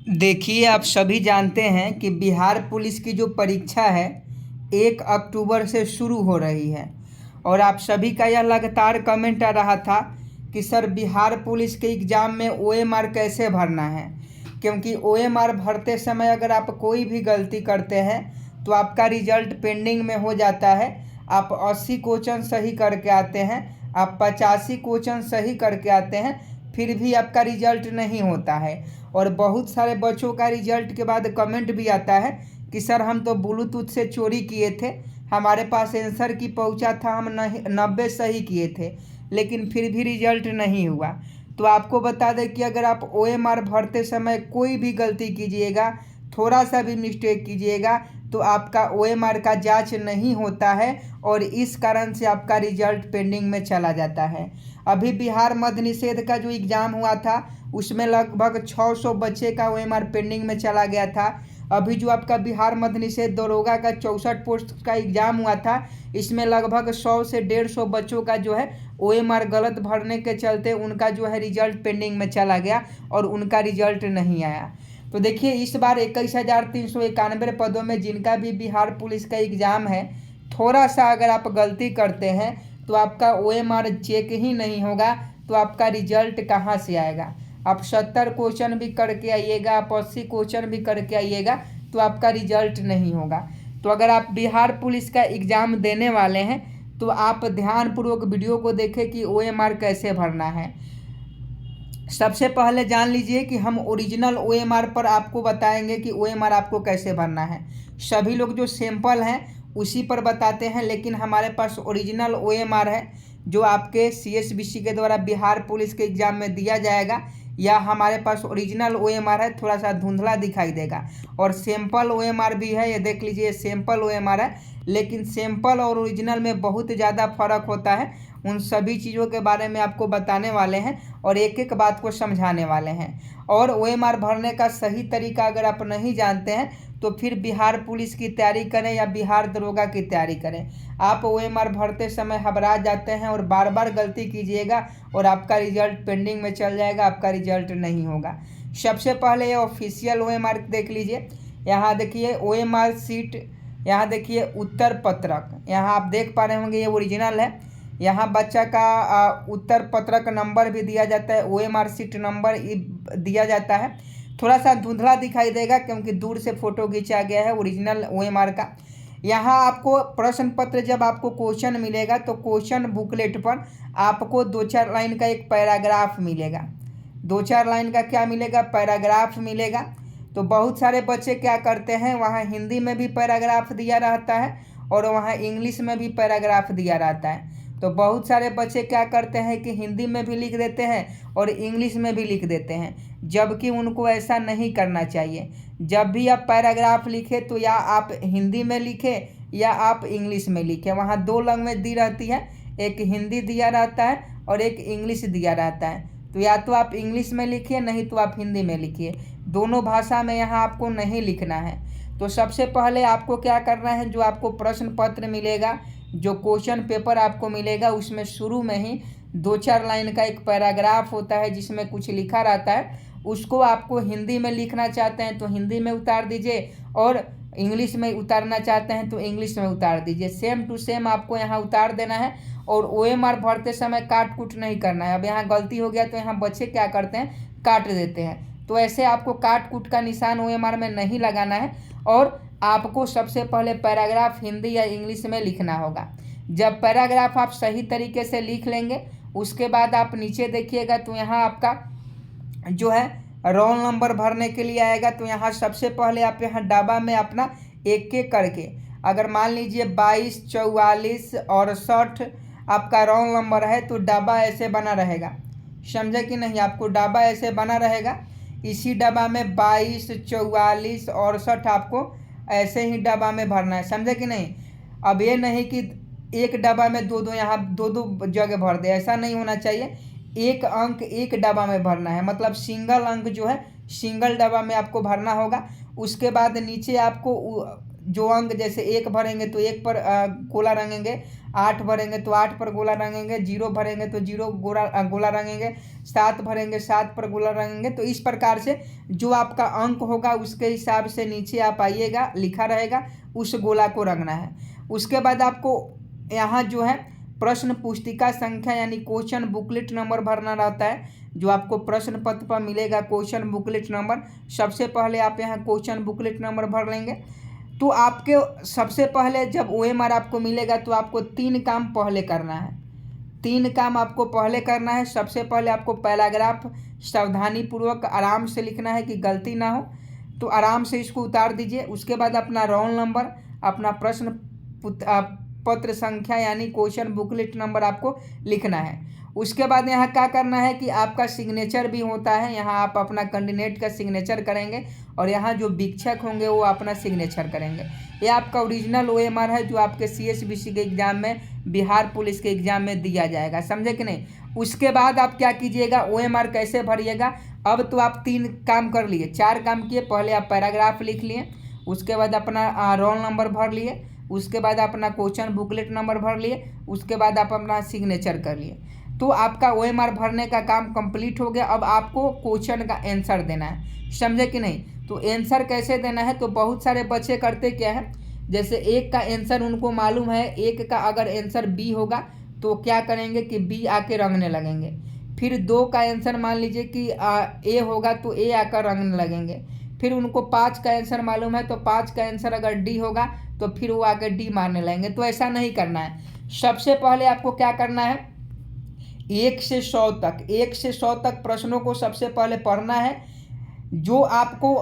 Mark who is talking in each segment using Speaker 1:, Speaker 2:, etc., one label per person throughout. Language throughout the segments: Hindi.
Speaker 1: देखिए, आप सभी जानते हैं कि बिहार पुलिस की जो परीक्षा है 1 अक्टूबर से शुरू हो रही है। और आप सभी का यह लगातार कमेंट आ रहा था कि सर बिहार पुलिस के एग्ज़ाम में OMR कैसे भरना है, क्योंकि OMR भरते समय अगर आप कोई भी गलती करते हैं तो आपका रिजल्ट पेंडिंग में हो जाता है। आप 80 क्वेश्चन सही करके आते हैं, आप 85 क्वेश्चन सही करके आते हैं, फिर भी आपका रिजल्ट नहीं होता है। और बहुत सारे बच्चों का रिजल्ट के बाद कमेंट भी आता है कि सर हम तो ब्लूटूथ से चोरी किए थे, हमारे पास आंसर की पहुंचा था, हम 90 सही किए थे, लेकिन फिर भी रिजल्ट नहीं हुआ। तो आपको बता दें कि अगर आप OMR भरते समय कोई भी गलती कीजिएगा, थोड़ा सा भी मिस्टेक कीजिएगा, तो आपका OMR का जांच नहीं होता है और इस कारण से आपका रिजल्ट पेंडिंग में चला जाता है। अभी बिहार मद्य निषेध का जो एग्ज़ाम हुआ था उसमें लगभग 600 बच्चे का OMR पेंडिंग में चला गया था। अभी जो आपका बिहार मद्य निषेध दरोगा का 64 पोस्ट का एग्ज़ाम हुआ था, इसमें लगभग 100 से 150 बच्चों का जो है OMR गलत भरने के चलते उनका जो है रिजल्ट पेंडिंग में चला गया और उनका रिजल्ट नहीं आया। तो देखिए, इस बार 21,391 पदों में जिनका भी बिहार पुलिस का एग्ज़ाम है, थोड़ा सा अगर आप गलती करते हैं तो आपका OMR चेक ही नहीं होगा, तो आपका रिजल्ट कहाँ से आएगा। आप 70 क्वेश्चन भी करके आइएगा, आप 80 क्वेश्चन भी करके आइएगा, तो आपका रिजल्ट नहीं होगा। तो अगर आप बिहार पुलिस का एग्ज़ाम देने वाले हैं तो आप ध्यानपूर्वक वीडियो को देखें कि OMR कैसे भरना है। सबसे पहले जान लीजिए कि हम ओरिजिनल OMR पर आपको बताएंगे कि OMR आपको कैसे भरना है। सभी लोग जो सैंपल हैं उसी पर बताते हैं, लेकिन हमारे पास ओरिजिनल OMR है जो आपके CSBC के द्वारा बिहार पुलिस के एग्ज़ाम में दिया जाएगा। या हमारे पास ओरिजिनल OMR है, थोड़ा सा धुंधला दिखाई देगा, और सैंपल OMR भी है, ये देख लीजिए सैंपल OMR है। लेकिन सैंपल और ओरिजिनल में बहुत ज़्यादा फ़र्क होता है। उन सभी चीज़ों के बारे में आपको बताने वाले हैं और एक एक बात को समझाने वाले हैं। और OMR भरने का सही तरीका अगर आप नहीं जानते हैं तो फिर बिहार पुलिस की तैयारी करें या बिहार दरोगा की तैयारी करें। आप OMR भरते समय घबरा जाते हैं और बार बार गलती कीजिएगा और आपका रिजल्ट पेंडिंग में चल जाएगा, आपका रिजल्ट नहीं होगा। सबसे पहले ये ऑफिशियल OMR देख लीजिए। यहाँ देखिए OMR सीट, यहाँ देखिए उत्तर पत्रक, यहाँ आप देख पा रहे होंगे ये ओरिजिनल है। यहाँ बच्चा का उत्तर पत्रक नंबर भी दिया जाता है, OMR सीट नंबर दिया जाता है। थोड़ा सा धुंधला दिखाई देगा क्योंकि दूर से फोटो खींचा गया है ओरिजिनल OMR का। यहाँ आपको प्रश्न पत्र, जब आपको क्वेश्चन मिलेगा तो क्वेश्चन बुकलेट पर आपको 2-4 लाइन का एक पैराग्राफ मिलेगा। 2-4 लाइन का क्या मिलेगा? पैराग्राफ मिलेगा। तो बहुत सारे बच्चे क्या करते हैं, वहाँ हिंदी में भी पैराग्राफ दिया रहता है और वहाँ इंग्लिश में भी पैराग्राफ दिया रहता है। तो बहुत सारे बच्चे क्या करते हैं कि हिंदी में भी लिख देते हैं और इंग्लिश में भी लिख देते हैं, जबकि उनको ऐसा नहीं करना चाहिए। जब भी आप पैराग्राफ लिखें तो या आप हिंदी में लिखें या आप इंग्लिश में लिखें। वहाँ 2 लैंग्वेज दी रहती है, एक हिंदी दिया रहता है और एक इंग्लिश दिया रहता है। तो या तो आप इंग्लिश में लिखिए, नहीं तो आप हिंदी में लिखिए। दोनों भाषा में यहाँ आपको नहीं लिखना है। तो सबसे पहले आपको क्या करना है, जो आपको प्रश्न पत्र मिलेगा, जो क्वेश्चन पेपर आपको मिलेगा, उसमें शुरू में ही 2-4 लाइन का एक पैराग्राफ होता है जिसमें कुछ लिखा रहता है। उसको आपको हिंदी में लिखना चाहते हैं तो हिंदी में उतार दीजिए और इंग्लिश में उतारना चाहते हैं तो इंग्लिश में उतार दीजिए। सेम टू सेम आपको यहाँ उतार देना है और OMR भरते समय काट कूट नहीं करना है। अब यहाँ गलती हो गया तो यहाँ बच्चे क्या करते हैं, काट देते हैं। तो ऐसे आपको काट कूट का निशान OMR में नहीं लगाना है और आपको सबसे पहले पैराग्राफ हिंदी या इंग्लिश में लिखना होगा। जब पैराग्राफ आप सही तरीके से लिख लेंगे उसके बाद आप नीचे देखिएगा तो यहाँ आपका जो है रोल नंबर भरने के लिए आएगा। तो यहाँ सबसे पहले आप यहाँ डब्बा में अपना एक एक करके, अगर मान लीजिए 22, 44, 68 आपका रोल नंबर है तो डब्बा ऐसे बना रहेगा, समझे कि नहीं? आपको डब्बा ऐसे बना रहेगा, इसी डब्बा में 22, 44, 68 आपको ऐसे ही डब्बा में भरना है, समझे कि नहीं? अब ये नहीं कि एक डब्बा में दो यहाँ दो जगह भर दे, ऐसा नहीं होना चाहिए। एक अंक एक डब्बा में भरना है, मतलब सिंगल अंक जो है सिंगल डब्बा में आपको भरना होगा। उसके बाद नीचे आपको जो अंक, जैसे 1 भरेंगे तो 1 पर गोला रंगेंगे, 8 भरेंगे तो 8 पर गोला रंगेंगे, 0 भरेंगे तो 0 गोला रंगेंगे, 7 भरेंगे 7 पर गोला रंगेंगे। तो इस प्रकार से जो आपका अंक होगा उसके हिसाब से नीचे आप आइएगा, लिखा रहेगा, उस गोला को रंगना है। उसके बाद आपको यहाँ जो है प्रश्न पुस्तिका संख्या यानी क्वेश्चन बुकलेट नंबर भरना रहता है, जो आपको प्रश्न पत्र पर मिलेगा क्वेश्चन बुकलेट नंबर। सबसे पहले आप यहाँ क्वेश्चन बुकलेट नंबर भर लेंगे। तो आपके सबसे पहले जब OMR आपको मिलेगा तो आपको 3 काम पहले करना है। 3 काम आपको पहले करना है। सबसे पहले आपको पैराग्राफ सावधानीपूर्वक आराम से लिखना है कि गलती ना हो, तो आराम से इसको उतार दीजिए। उसके बाद अपना रोल नंबर, अपना प्रश्न पत्र संख्या यानी क्वेश्चन बुकलेट नंबर आपको लिखना है। उसके बाद यहाँ क्या करना है कि आपका सिग्नेचर भी होता है, यहाँ आप अपना कैंडिडेट का सिग्नेचर करेंगे और यहाँ जो वीक्षक होंगे वो अपना सिग्नेचर करेंगे। ये आपका ओरिजिनल OMR है जो आपके CSBC के एग्ज़ाम में, बिहार पुलिस के एग्ज़ाम में दिया जाएगा, समझे कि नहीं। उसके बाद आप क्या कीजिएगा, OMR कैसे भरिएगा। अब तो आप 3 काम कर लिए, 4 काम किए। पहले आप पैराग्राफ लिख लिए, उसके बाद अपना रोल नंबर भर लिए, उसके बाद अपना क्वेश्चन बुकलेट नंबर भर लिए, उसके बाद आप अपना सिग्नेचर कर लिए। तो आपका OMR भरने का काम कंप्लीट हो गया। अब आपको क्वेश्चन का आंसर देना है, समझे कि नहीं। तो आंसर कैसे देना है, तो बहुत सारे बच्चे करते क्या है, जैसे 1 का आंसर उनको मालूम है, 1 का अगर आंसर B होगा तो क्या करेंगे कि B आके रंगने लगेंगे। फिर 2 का आंसर मान लीजिए कि A होगा तो A आकर रंगने लगेंगे। फिर उनको 5 का आंसर मालूम है तो 5 का आंसर अगर D होगा तो फिर वो आकर D मारने लगेंगे। तो ऐसा नहीं करना है। सबसे पहले आपको क्या करना है, 1 से 100 तक, 1 से 100 तक प्रश्नों को सबसे पहले पढ़ना है। जो आपको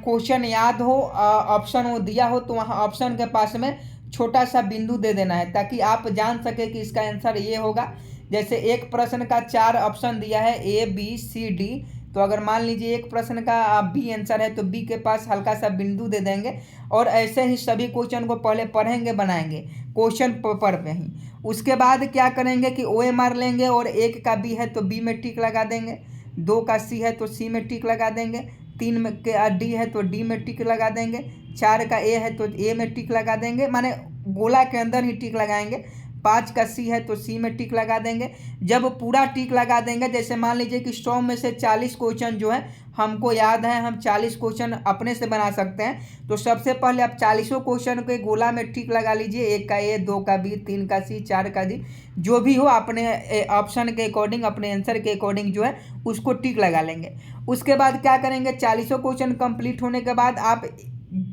Speaker 1: क्वेश्चन याद हो, ऑप्शन वो दिया हो, तो वहाँ ऑप्शन के पास में छोटा सा बिंदु दे देना है ताकि आप जान सके कि इसका आंसर ये होगा। जैसे एक प्रश्न का 4 ऑप्शन दिया है, A B C D, तो अगर मान लीजिए एक प्रश्न का B आंसर है तो B के पास हल्का सा बिंदु दे देंगे। और ऐसे ही सभी क्वेश्चन को पहले पढ़ेंगे, बनाएंगे क्वेश्चन पेपर पे ही। उसके बाद क्या करेंगे कि OMR लेंगे और 1 का B है तो B में टिक लगा देंगे, 2 का C है तो C में टिक लगा देंगे, 3 में का D है तो D में टिक लगा देंगे, 4 का A है तो A में टिक लगा देंगे, माने गोला के अंदर ही टिक लगाएंगे। 5 का C है तो C में टिक लगा देंगे। जब पूरा टिक लगा देंगे, जैसे मान लीजिए कि 100 में से 40 क्वेश्चन जो है हमको याद है, हम 40 क्वेश्चन अपने से बना सकते हैं। तो सबसे पहले आप 40 क्वेश्चन के गोला में टिक लगा लीजिए, 1 का A, 2 का B, 3 का C, 4 का D, जो भी हो अपने ऑप्शन के अकॉर्डिंग, अपने आंसर के अकॉर्डिंग जो है उसको टिक लगा लेंगे। उसके बाद क्या करेंगे, 40 क्वेश्चन कंप्लीट होने के बाद आप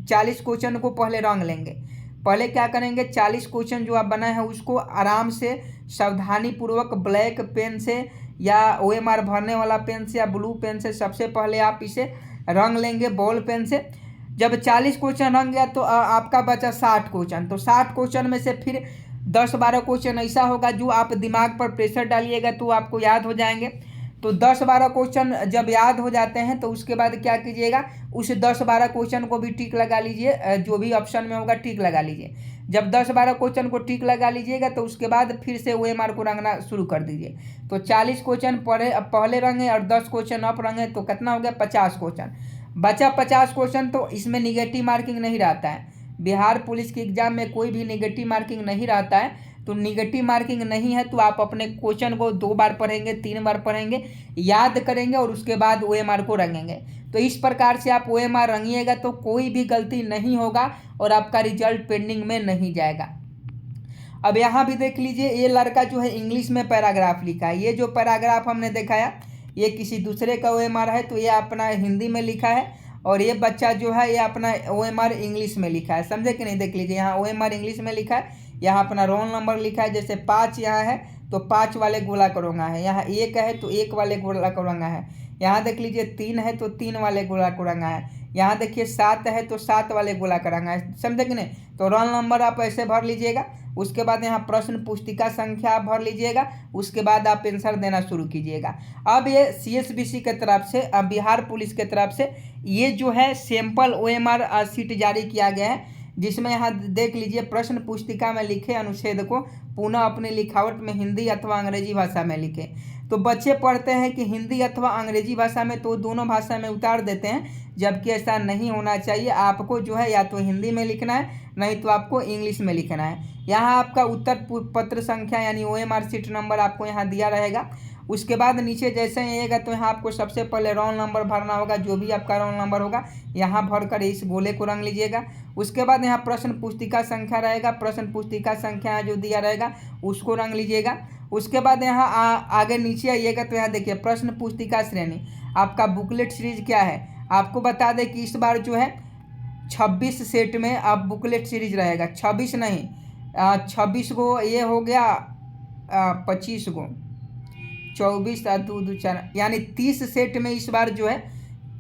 Speaker 1: 40 क्वेश्चन को पहले रंग लेंगे। पहले क्या करेंगे, 40 क्वेश्चन जो आप बनाए हैं उसको आराम से सावधानीपूर्वक ब्लैक पेन से या OMR भरने वाला पेन से या ब्लू पेन से सबसे पहले आप इसे रंग लेंगे, बॉल पेन से। जब 40 क्वेश्चन रंग गया तो आपका बचा 60 क्वेश्चन। तो 60 क्वेश्चन में से फिर 10-12 क्वेश्चन ऐसा होगा जो आप दिमाग पर प्रेशर डालिएगा तो आपको याद हो जाएंगे। तो 10-12 क्वेश्चन जब याद हो जाते हैं तो उसके बाद क्या कीजिएगा, उस 10-12 क्वेश्चन को भी टिक लगा लीजिए, जो भी ऑप्शन में होगा टिक लगा लीजिए। जब 10-12 क्वेश्चन को टिक लगा लीजिएगा तो उसके बाद फिर से OMR को रंगना शुरू कर दीजिए। तो 40 क्वेश्चन पहले रंगे और 10 क्वेश्चन अब रंगे तो कितना हो गया, 50 क्वेश्चन बचा। 50 क्वेश्चन तो इसमें निगेटिव मार्किंग नहीं रहता है। बिहार पुलिस के एग्जाम में कोई भी निगेटिव मार्किंग नहीं रहता है। तो निगेटिव मार्किंग नहीं है तो आप अपने क्वेश्चन को 2 बार पढ़ेंगे, 3 बार पढ़ेंगे, याद करेंगे और उसके बाद OMR को रंगेंगे। तो इस प्रकार से आप OMR रंगिएगा तो कोई भी गलती नहीं होगा और आपका रिजल्ट पेंडिंग में नहीं जाएगा। अब यहाँ भी देख लीजिए, ये लड़का जो है इंग्लिश में पैराग्राफ लिखा है। ये जो पैराग्राफ हमने दिखाया ये किसी दूसरे का OMR है, तो ये अपना हिंदी में लिखा है। और ये बच्चा जो है ये अपना OMR इंग्लिश में लिखा है, समझे कि नहीं। देख लीजिए यहाँ OMR इंग्लिश में लिखा है, यहाँ अपना रोल नंबर लिखा है। जैसे 5 यहाँ है तो 5 वाले गोला करूँगा है, यहाँ 1 है तो 1 वाले गोला करूँगा है, यहाँ देख लीजिए 3 है तो 3 वाले गोला करूँगा है, यहाँ देखिए 7 है तो 7 वाले गोला करांगा है, समझे कि नहीं। तो रोल नंबर आप ऐसे भर लीजिएगा। उसके बाद यहाँ प्रश्न पुस्तिका संख्या आप भर लीजिएगा। उसके बाद आप आंसर देना शुरू कीजिएगा। अब ये CSBC के तरफ से, बिहार पुलिस के तरफ से ये जो है सैंपल OMR सीट जारी किया गया है, जिसमें यहाँ देख लीजिए प्रश्न पुस्तिका में लिखे अनुच्छेद को पुनः अपने लिखावट में हिंदी अथवा अंग्रेजी भाषा में लिखें। तो बच्चे पढ़ते हैं कि हिंदी अथवा अंग्रेजी भाषा में, तो दोनों भाषा में उतार देते हैं, जबकि ऐसा नहीं होना चाहिए। आपको जो है या तो हिंदी में लिखना है, नहीं तो आपको इंग्लिश में लिखना है। यहाँ आपका उत्तर पत्र संख्या यानी OMR सीट नंबर आपको यहाँ दिया रहेगा। उसके बाद नीचे जैसे ही आएगा तो यहाँ आपको सबसे पहले रोल नंबर भरना होगा, जो भी आपका रोल नंबर होगा यहाँ भरकर इस गोले को रंग लीजिएगा। उसके बाद यहाँ प्रश्न पुस्तिका संख्या रहेगा, प्रश्न पुस्तिका संख्या जो दिया रहेगा उसको रंग लीजिएगा। उसके बाद यहाँ आगे नीचे आइएगा तो यहाँ देखिए प्रश्न पुस्तिका श्रेणी, आपका बुकलेट सीरीज क्या है। आपको बता दें कि इस बार जो है 26 सेट में अब बुकलेट सीरीज रहेगा। 26 नहीं, 26 गो ये हो गया, 25 गो, 24 और 2 2 4 यानी 30 सेट में इस बार जो है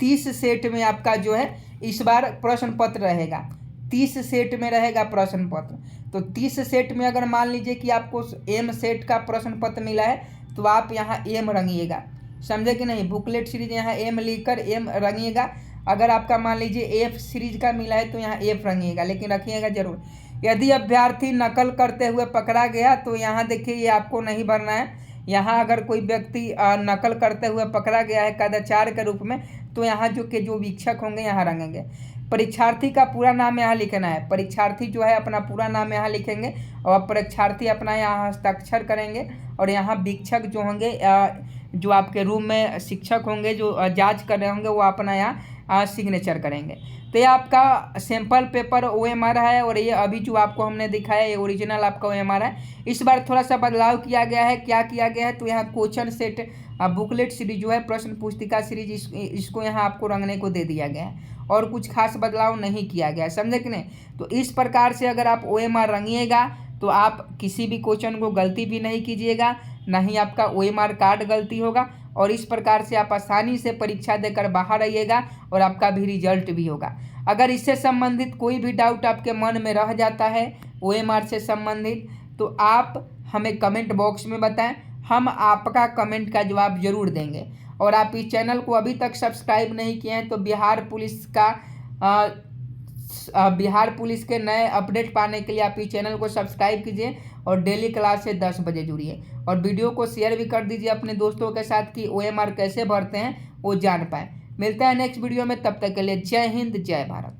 Speaker 1: 30 सेट में आपका जो है इस बार प्रश्न पत्र रहेगा। 30 सेट में रहेगा प्रश्न पत्र। तो 30 सेट में अगर मान लीजिए कि आपको M सेट का प्रश्न पत्र मिला है तो आप यहाँ M रंगिएगा, समझे कि नहीं। बुकलेट सीरीज यहाँ M लिखकर M रंगिएगा। अगर आपका मान लीजिए F सीरीज का मिला है तो यहाँ F रंगिएगा, लेकिन रखिएगा जरूर। यदि अभ्यर्थी नकल करते हुए पकड़ा गया तो यहाँ देखिए ये आपको नहीं भरना है। यहाँ अगर कोई व्यक्ति नकल करते हुए पकड़ा गया है कदाचार के रूप में, तो यहाँ जो वीक्षक होंगे यहाँ रंगेंगे। परीक्षार्थी का पूरा नाम यहाँ लिखना है। परीक्षार्थी जो है अपना पूरा नाम यहाँ लिखेंगे और परीक्षार्थी अपना यहाँ हस्ताक्षर करेंगे। और यहाँ वीक्षक जो होंगे, जो आपके रूम में शिक्षक होंगे जो जांच कर रहे होंगे, वो अपना यहाँ सिग्नेचर करेंगे। तो ये आपका सैंपल पेपर OMR है और ये अभी जो आपको हमने दिखाया ये ओरिजिनल आपका OMR है। इस बार थोड़ा सा बदलाव किया गया है। क्या किया गया है तो यहाँ क्वेश्चन सेट बुकलेट सीरीज जो है प्रश्न पुस्तिका सीरीज इसको यहाँ आपको रंगने को दे दिया गया है और कुछ खास बदलाव नहीं किया गया है, समझे कि नहीं। तो इस प्रकार से अगर आप OMR रंगिएगा तो आप किसी भी क्वेश्चन को गलती भी नहीं कीजिएगा, ना ही आपका OMR कार्ड गलती होगा। और इस प्रकार से आप आसानी से परीक्षा देकर बाहर आइएगा और आपका भी रिजल्ट भी होगा। अगर इससे संबंधित कोई भी डाउट आपके मन में रह जाता है OMR से संबंधित, तो आप हमें कमेंट बॉक्स में बताएं, हम आपका कमेंट का जवाब जरूर देंगे। और आप इस चैनल को अभी तक सब्सक्राइब नहीं किए हैं तो बिहार पुलिस के नए अपडेट पाने के लिए आप इस चैनल को सब्सक्राइब कीजिए और डेली क्लास से 10 बजे जुड़िए। और वीडियो को शेयर भी कर दीजिए अपने दोस्तों के साथ कि OMR कैसे भरते हैं वो जान पाए। मिलता है नेक्स्ट वीडियो में, तब तक के लिए जय हिंद जय भारत।